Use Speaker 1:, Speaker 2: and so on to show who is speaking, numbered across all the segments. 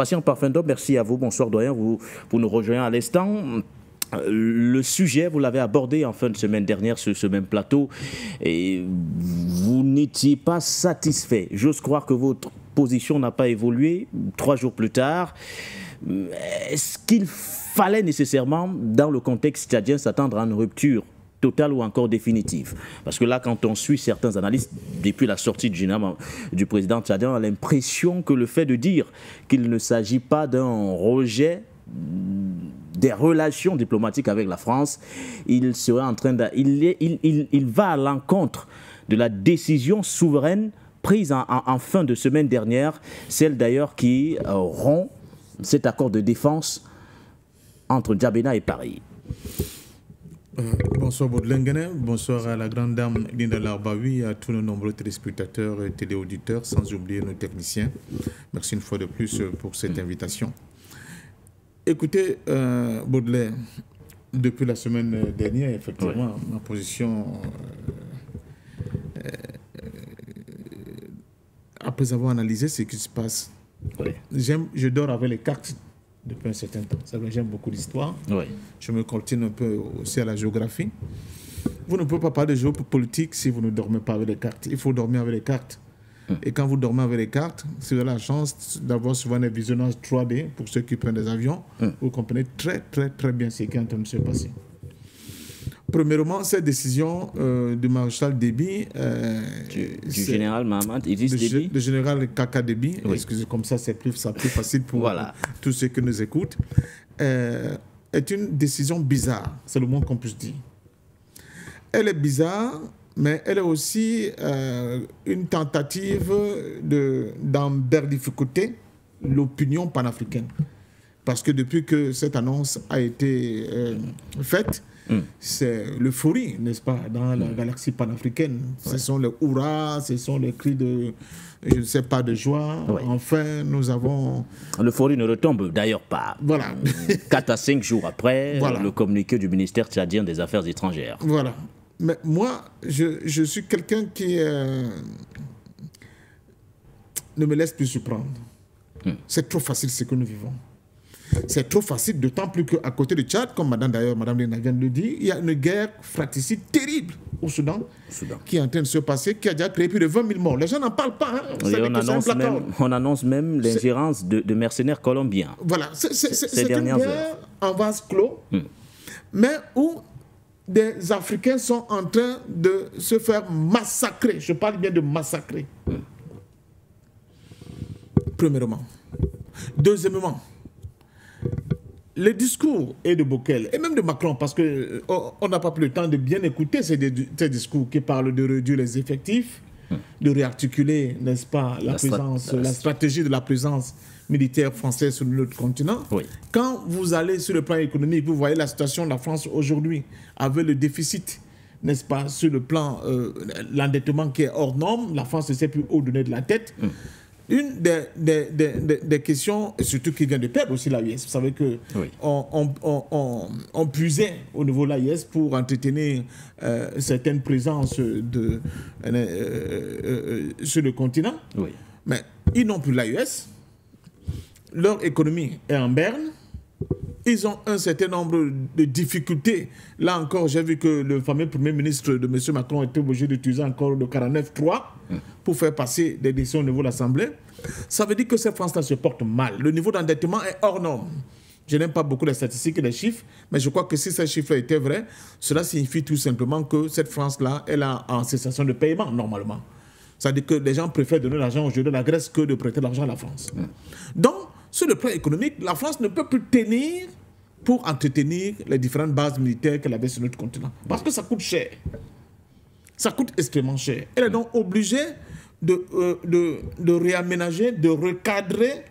Speaker 1: Patient Parfendop, merci à vous. Bonsoir doyen, vous nous rejoignez à l'instant. Le sujet, vous l'avez abordé en fin de semaine dernière sur ce même plateau et vous n'étiez pas satisfait. J'ose croire que votre position n'a pas évolué 3 jours plus tard. Est-ce qu'il fallait nécessairement, dans le contexte tchadien, s'attendre à une rupture totale ou encore définitive? Parce que là, quand on suit certains analystes, depuis la sortie du président tchadien, on a l'impression que le fait de dire qu'il ne s'agit pas d'un rejet des relations diplomatiques avec la France, il serait en train il va à l'encontre de la décision souveraine prise en fin de semaine dernière, celle d'ailleurs qui rompt cet accord de défense entre N'Djamena et Paris.
Speaker 2: Bonsoir Baudelaire, bonsoir à la grande dame Linda Larbaoui, à tous nos nombreux téléspectateurs et téléauditeurs, sans oublier nos techniciens. Merci une fois de plus pour cette invitation. Écoutez, Baudelaire, depuis la semaine dernière, effectivement, ma position, après avoir analysé ce qui se passe, je dors avec les cartes depuis un certain temps. J'aime beaucoup l'histoire. Je me coltine un peu aussi à la géographie. Vous ne pouvez pas parler de géopolitique si vous ne dormez pas avec les cartes. Il faut dormir avec les cartes. Et quand vous dormez avec les cartes, si vous avez la chance d'avoir souvent des visionnages 3D pour ceux qui prennent des avions, vous comprenez très bien ce qui est en train de se passer. Premièrement, cette décision du maréchal Déby,
Speaker 1: du général Mahamat Idriss Déby,
Speaker 2: le général Kaka Déby, excusez, comme ça c'est plus facile pour tous ceux qui nous écoutent, est une décision bizarre, c'est le moins qu'on puisse dire. Elle est bizarre, mais elle est aussi une tentative d'emberlificoter l'opinion panafricaine. Parce que depuis que cette annonce a été faite, c'est l'euphorie, n'est-ce pas, dans la galaxie panafricaine. Ce sont les hurrahs, ce sont les cris de, je ne sais pas, de joie. Enfin, nous avons... L'euphorie ne retombe d'ailleurs pas. Voilà.
Speaker 1: 4 à 5 jours après, le communiqué du ministère tchadien des Affaires étrangères.
Speaker 2: Voilà. Mais moi, je suis quelqu'un qui ne me laisse plus surprendre. C'est trop facile ce que nous vivons. C'est trop facile, d'autant plus qu'à côté du Tchad, comme Madame Lena vient de le dire, il y a une guerre fratricide terrible au Soudan, qui est en train de se passer, qui a déjà créé plus de 20 000 morts. Les gens n'en parlent pas. Hein.
Speaker 1: On annonce même l'ingérence de mercenaires colombiens.
Speaker 2: Voilà, c'est une guerre en vase clos, mais où des Africains sont en train de se faire massacrer. Je parle bien de massacrer. Premièrement. Deuxièmement, les discours de Bokel et même de Macron, parce qu'on n'a pas pris le temps de bien écouter ces discours qui parlent de réduire les effectifs, de réarticuler, n'est-ce pas, la stratégie de la présence militaire française sur notre continent. Quand vous allez sur le plan économique, vous voyez la situation de la France aujourd'hui avec le déficit, n'est-ce pas, sur le plan l'endettement qui est hors norme, la France ne sait plus où donner de la tête. Une des questions, et surtout qui vient de perdre aussi l'AIS, vous savez qu'on puisait au niveau de l'AIS pour entretenir certaines présences sur le continent, mais ils n'ont plus l'AIS, leur économie est en berne, ils ont un certain nombre de difficultés. Là encore, j'ai vu que le fameux Premier ministre de M. Macron était obligé d'utiliser encore le 49.3 pour faire passer des décisions au niveau de l'Assemblée. Ça veut dire que cette France-là se porte mal. Le niveau d'endettement est hors norme. Je n'aime pas beaucoup les statistiques et les chiffres, mais je crois que si ces chiffres étaient vrais, cela signifie tout simplement que cette France-là, elle est en cessation de paiement, normalement. C'est-à-dire que les gens préfèrent donner l'argent aujourd'hui à la Grèce que de prêter l'argent à la France. Donc, sur le plan économique, la France ne peut plus tenir pour entretenir les différentes bases militaires qu'elle avait sur notre continent. Parce que ça coûte cher. Ça coûte extrêmement cher. Elle est donc obligée de réaménager, de recadrer,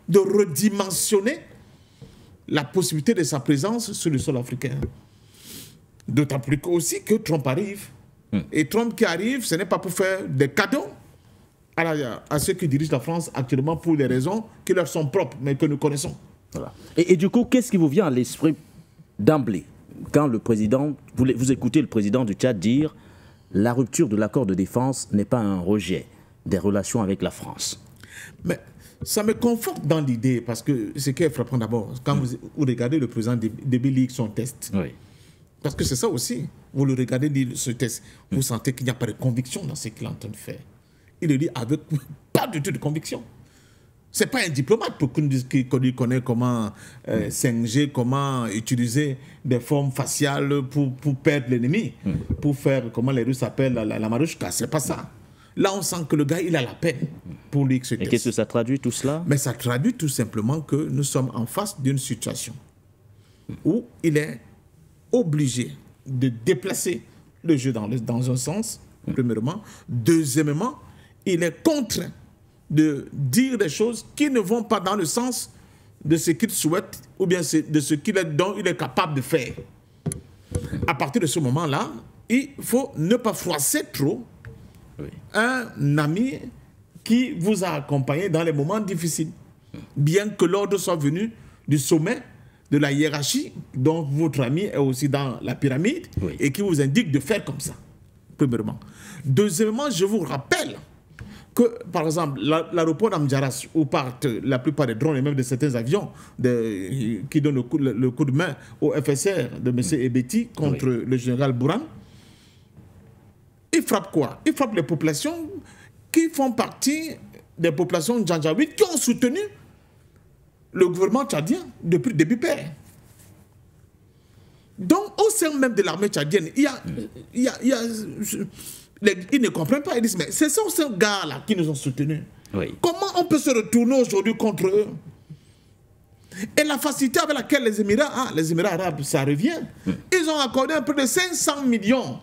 Speaker 2: de redimensionner la possibilité de sa présence sur le sol africain. D'autant plus aussi que Trump arrive. Et Trump qui arrive, ce n'est pas pour faire des cadeaux à ceux qui dirigent la France actuellement pour des raisons qui leur sont propres, mais que nous connaissons.
Speaker 1: Voilà. Et du coup, qu'est-ce qui vous vient à l'esprit d'emblée quand le président, vous écoutez le président du Tchad dire la rupture de l'accord de défense n'est pas un rejet des relations avec la France?
Speaker 2: Mais ça me conforte dans l'idée, parce que ce qui est frappant d'abord, quand vous regardez le président Déby lire son test, parce que c'est ça aussi, vous le regardez lire ce test, vous sentez qu'il n'y a pas de conviction dans ce qu'il est en train de faire. Il le dit avec pas du tout de conviction. Ce n'est pas un diplomate pour qu'on lui connaît comment 5G, comment utiliser des formes faciales pour perdre l'ennemi, pour faire, comment les Russes appellent, la marouchka. Ce n'est pas ça. Là, on sent que le gars, il a la peine pour lire ce test.
Speaker 1: Et qu'est-ce que ça traduit tout cela?
Speaker 2: Mais ça traduit tout simplement que nous sommes en face d'une situation où il est obligé de déplacer le jeu dans un sens, premièrement. Deuxièmement, il est contraint de dire des choses qui ne vont pas dans le sens de ce qu'il souhaite ou bien de ce dont il est capable de faire. À partir de ce moment-là, il faut ne pas froisser trop un ami qui vous a accompagné dans les moments difficiles. Bien que l'ordre soit venu du sommet de la hiérarchie, dont votre ami est aussi dans la pyramide, et qui vous indique de faire comme ça, premièrement. Deuxièmement, je vous rappelle que, par exemple, l'aéroport d'Amdjaras, où partent la plupart des drones et même de certains avions qui donnent le coup de main au FSR de M. Ebeti contre le général Bourhan, il frappe quoi? Il frappe les populations qui font partie des populations djandjaouites qui ont soutenu le gouvernement tchadien depuis le début père. Donc, au sein même de l'armée tchadienne, ils ne comprennent pas. Ils disent, mais ce sont ces gars-là qui nous ont soutenus. Comment on peut se retourner aujourd'hui contre eux? Et la facilité avec laquelle les Émirats arabes, ça revient. Ils ont accordé un peu de 500 millions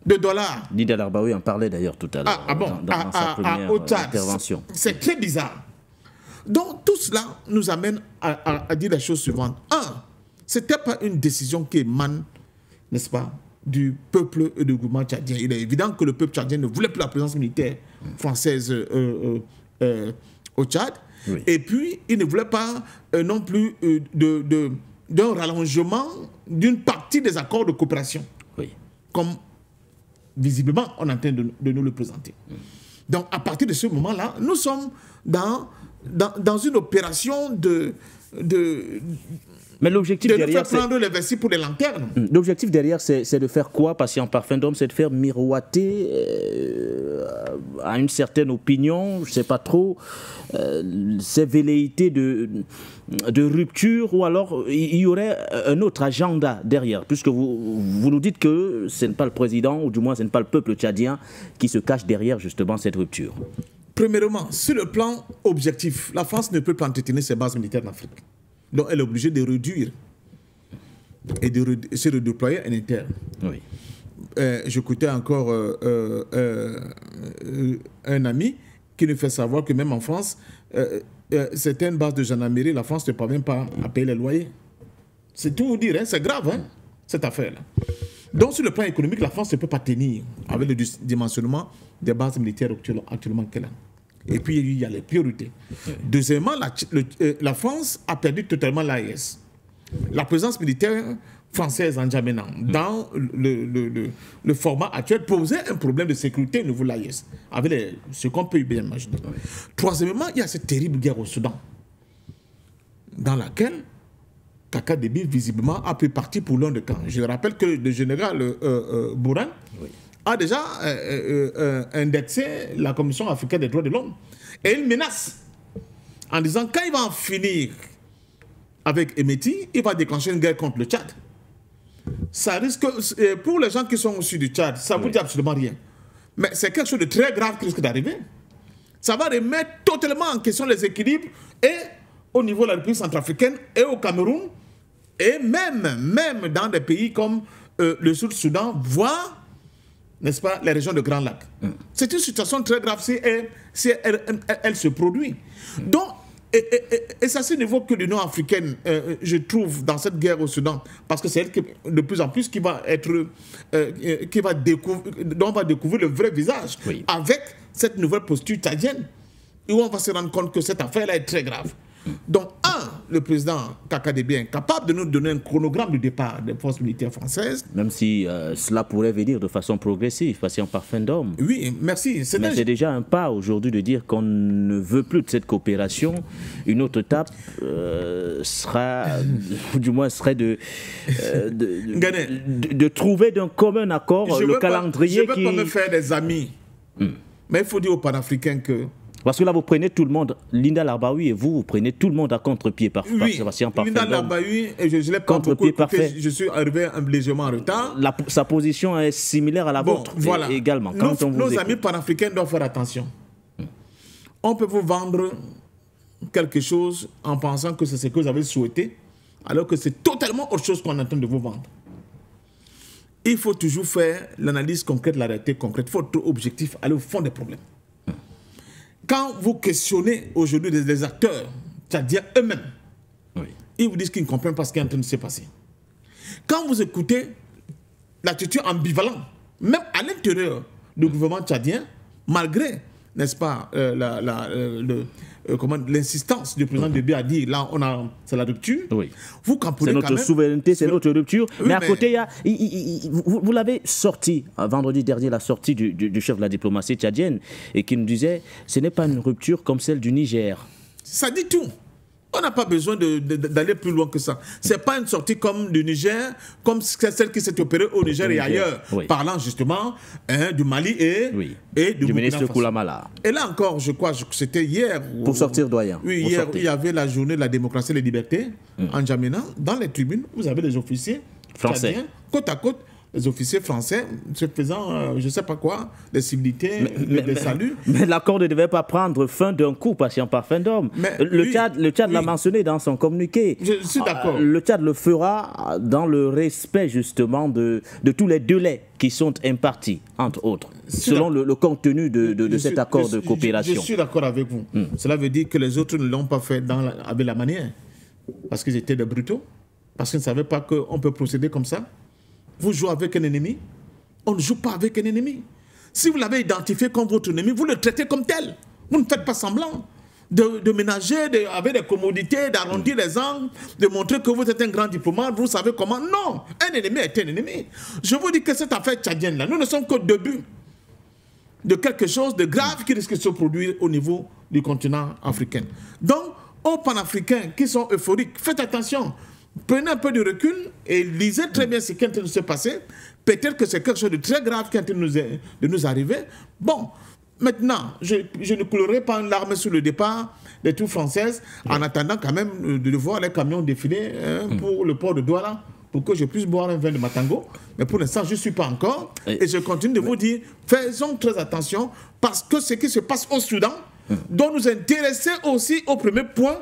Speaker 2: de dollars.
Speaker 1: Nida Larbaoui en parlait d'ailleurs tout à l'heure dans sa première intervention.
Speaker 2: C'est très bizarre. Donc tout cela nous amène à dire la chose suivante. Ce n'était pas une décision qui émane, n'est-ce pas, du peuple et du gouvernement tchadien. Il est évident que le peuple tchadien ne voulait plus la présence militaire française au Tchad. Et puis, il ne voulait pas non plus d'un rallongement d'une partie des accords de coopération. Comme visiblement on est en train de nous le présenter. Donc, à partir de ce moment-là, nous sommes dans une opération
Speaker 1: mais l'objectif derrière,
Speaker 2: faire prendre les vessies pour les lanternes.
Speaker 1: L'objectif derrière, c'est de faire quoi, patient par fin d'homme? C'est de faire miroiter à une certaine opinion, je ne sais pas trop, ces velléités de rupture, ou alors il y aurait un autre agenda derrière, puisque vous nous dites que ce n'est pas le président, ou du moins ce n'est pas le peuple tchadien qui se cache derrière justement cette rupture.
Speaker 2: Premièrement, sur le plan objectif, la France ne peut pas entretenir ses bases militaires en Afrique. Donc elle est obligée de réduire et de se redéployer en interne. J'écoutais encore un ami qui nous fait savoir que même en France, certaines bases de gendarmerie, la France ne parvient pas à payer les loyers. C'est tout vous dire, hein? C'est grave, hein, cette affaire-là. Donc sur le plan économique, la France ne peut pas tenir avec le dimensionnement des bases militaires actuellement qu'elle a. Et puis, il y a les priorités. Deuxièmement, la France a perdu totalement l'AES. La présence militaire française en Djamena, dans le format actuel, posait un problème de sécurité au niveau de l'AES, avec ce qu'on peut bien imaginer. Troisièmement, il y a cette terrible guerre au Soudan, dans laquelle Kaka Déby, visiblement, a pris parti pour l'un des camps. Je rappelle que le général Bourhan a déjà indexé la Commission africaine des droits de l'homme. Et il menace en disant quand il va en finir avec Emeti, il va déclencher une guerre contre le Tchad. Ça risque, pour les gens qui sont au sud du Tchad, ça ne vous dit absolument rien. Mais c'est quelque chose de très grave qui risque d'arriver. Ça va remettre totalement en question les équilibres et au niveau de la République centrafricaine et au Cameroun, et même dans des pays comme le Sud-Soudan, voire, n'est-ce pas, les régions de Grand Lac. C'est une situation très grave si elle se produit. Donc, et c'est à ce niveau que l'Union africaine, je trouve, dans cette guerre au Soudan, parce que c'est elle qui, de plus en plus qui va être, dont on va découvrir le vrai visage, avec cette nouvelle posture tchadienne, où on va se rendre compte que cette affaire-là est très grave. Donc, le président Kakadé est capable de nous donner un chronogramme de départ des forces militaires françaises.
Speaker 1: Même si cela pourrait venir de façon progressive, patient par fin d'homme.
Speaker 2: Oui, merci.
Speaker 1: Mais c'est déjà un pas aujourd'hui de dire qu'on ne veut plus de cette coopération. Une autre étape sera, du moins, serait de trouver d'un commun accord le calendrier
Speaker 2: qui... Je ne veux pas me faire des amis. Mais il faut dire aux panafricains que...
Speaker 1: Parce que là, vous prenez tout le monde, Linda Larbaoui et vous prenez tout le monde à contre-pied par
Speaker 2: Linda Larbaoui, je l'ai pas beaucoup écouté, je suis arrivé légèrement en retard.
Speaker 1: Sa position est similaire à la vôtre
Speaker 2: voilà.
Speaker 1: Également.
Speaker 2: Nos amis panafricains doivent faire attention. On peut vous vendre quelque chose en pensant que c'est ce que vous avez souhaité, alors que c'est totalement autre chose qu'on est en train de vous vendre. Il faut toujours faire l'analyse concrète, la réalité concrète. Il faut être objectif, aller au fond des problèmes. Quand vous questionnez aujourd'hui les acteurs tchadiens eux-mêmes, ils vous disent qu'ils ne comprennent pas ce qui est en train de se passer. Quand vous écoutez l'attitude ambivalente, même à l'intérieur du gouvernement tchadien, malgré, n'est-ce pas, l'insistance du président Déby à dire là, c'est la rupture, vous comprenez
Speaker 1: c'est notre souveraineté, c'est notre rupture. Oui, mais à côté, vous l'avez sorti, vendredi dernier, la sortie du chef de la diplomatie tchadienne, et qui nous disait ce n'est pas une rupture comme celle du Niger.
Speaker 2: Ça dit tout. On n'a pas besoin d'aller plus loin que ça. Ce n'est pas une sortie comme du Niger, comme celle qui s'est opérée au Niger et ailleurs, parlant justement du Mali et du
Speaker 1: ministre Koulamala.
Speaker 2: Et là encore, je crois que c'était hier.
Speaker 1: Pour sortir, doyen.
Speaker 2: Oui, hier, il y avait la journée de la démocratie et des libertés en N'Djamena. Dans les tribunes, vous avez des officiers
Speaker 1: français,
Speaker 2: côte à côte. Les officiers français se faisant, je ne sais pas quoi, des civilités, des saluts.
Speaker 1: Mais l'accord ne devait pas prendre fin d'un coup, patient par fin d'homme. Le Tchad l'a mentionné dans son communiqué.
Speaker 2: Je suis d'accord.
Speaker 1: Le Tchad le fera dans le respect justement de tous les délais qui sont impartis, entre autres, selon le contenu de cet accord de coopération.
Speaker 2: Je suis d'accord avec vous. Cela veut dire que les autres ne l'ont pas fait avec la manière. Parce qu'ils étaient des brutaux. Parce qu'ils ne savaient pas qu'on peut procéder comme ça. Vous jouez avec un ennemi, on ne joue pas avec un ennemi. Si vous l'avez identifié comme votre ennemi, vous le traitez comme tel. Vous ne faites pas semblant de ménager avec des commodités, d'arrondir les angles, de montrer que vous êtes un grand diplomate, vous savez comment. Non, un ennemi est un ennemi. Je vous dis que cette affaire tchadienne-là, nous ne sommes qu'au début de quelque chose de grave qui risque de se produire au niveau du continent africain. Donc, aux panafricains qui sont euphoriques, faites attention. Prenez un peu de recul et lisez très bien ce qui est en train de se passer. Peut-être que c'est quelque chose de très grave qui est en train de nous arriver. Bon, maintenant, je ne coulerai pas une larme sur le départ des troupes françaises en attendant quand même de voir les camions défiler pour le port de Douala pour que je puisse boire un vin de Matango. Mais pour l'instant, je ne suis pas encore. Et je continue de vous dire, faisons très attention parce que ce qui se passe au Soudan doit nous intéresser aussi au premier point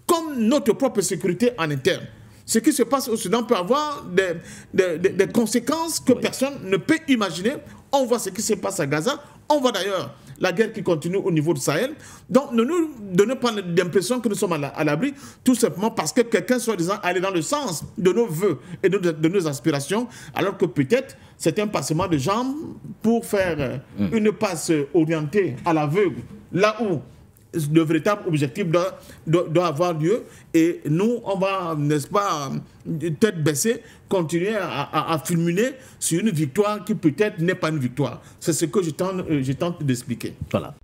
Speaker 2: comme notre propre sécurité en interne. Ce qui se passe au Soudan peut avoir des conséquences que personne ne peut imaginer. On voit ce qui se passe à Gaza. On voit d'ailleurs la guerre qui continue au niveau du Sahel. Donc, ne nous donnez pas l'impression que nous sommes à l'abri, tout simplement parce que quelqu'un soit disant aller dans le sens de nos voeux et de nos aspirations, alors que peut-être c'est un passement de jambes pour faire une passe orientée à l'aveugle, là où le véritable objectif doit avoir lieu et nous, on va, n'est-ce pas, tête baissée, continuer à fulminer sur une victoire qui peut-être n'est pas une victoire. C'est ce que je tente d'expliquer.
Speaker 1: Voilà.